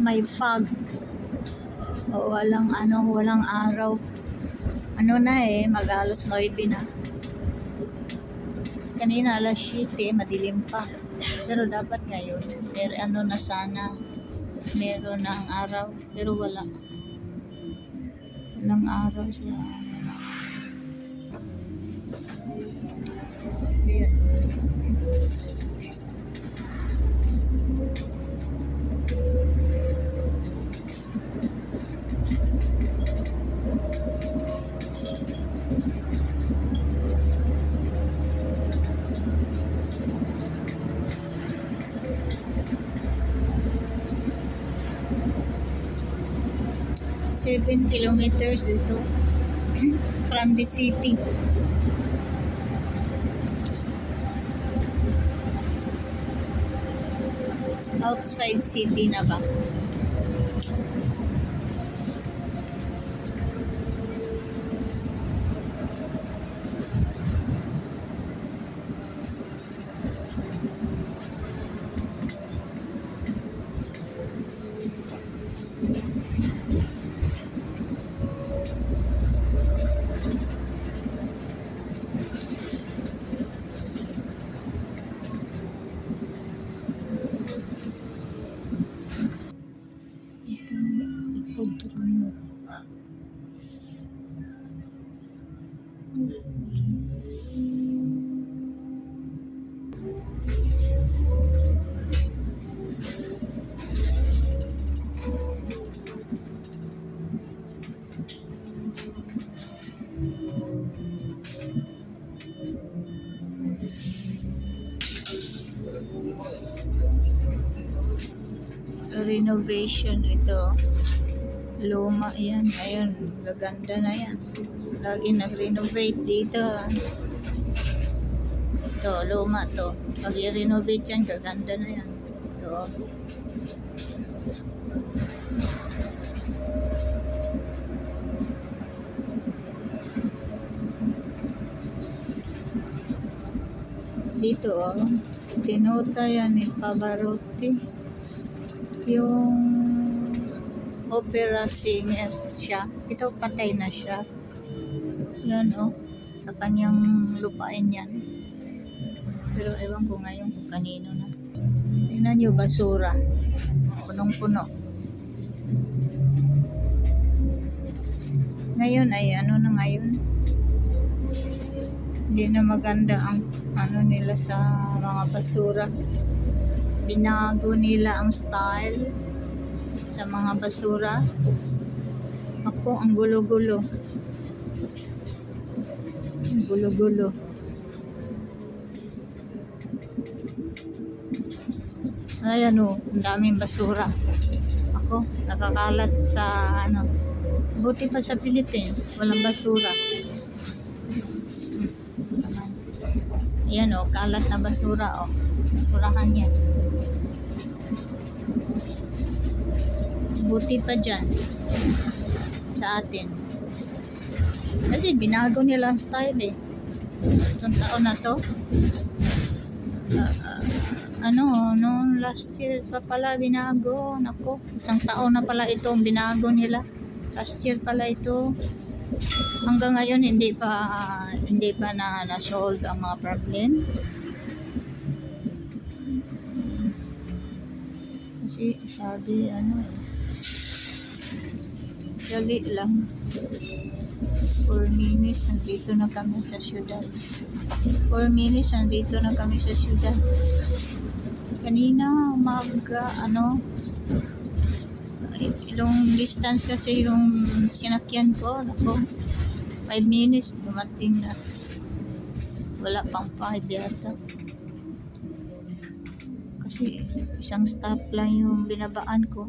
May fog. O, walang araw. Ano na mag alas 9 na. Kanina alas 7, madilim pa. Pero dapat ngayon, na sana, meron ng araw. Pero walang araw sa Ayan. Seven kilometers ito from the city. Outside city na ba? Renovation ito. Luma yan. Ayun, gaganda na yan. Lagi nag-renovate dito. Ito, luma to. Pag i-renovate yan, gaganda na yan. Ito. Dito, tinota yan ni Pavarotti. Yung opera singer siya. Ito patay na siya. Yan sa kanyang lupain yan. Pero ewan ko ngayon kung kanino na. Tingnan nyo, basura. Punong-puno. Ngayon ay ano na ngayon. Hindi na maganda ang nila sa mga basura. Binago nila ang style sa mga basura. Ako, ang gulo-gulo. Ang gulo-gulo. Ayan ang daming basura. Ako, nakakalat sa buti pa sa Philippines, walang basura. Ayan kalat na basura basurahan yan. Buti pa dyan sa atin kasi binago nila ang style itong taon na to. Noong last year pa pala binago. Nako, isang taon na pala itong binago nila. Last year pala ito. Hanggang ngayon hindi pa na-solve ang mga problem. Kasi sabi dali lang. 4 minutes nandito na kami sa syudad. 4 minutes nandito na kami sa syudad. Kanina umaga long distance kasi yung sinakyan ko. Nako, 5 minutes dumating na. Wala pang 5 yata. Kasi isang stop lang yung binabaan ko.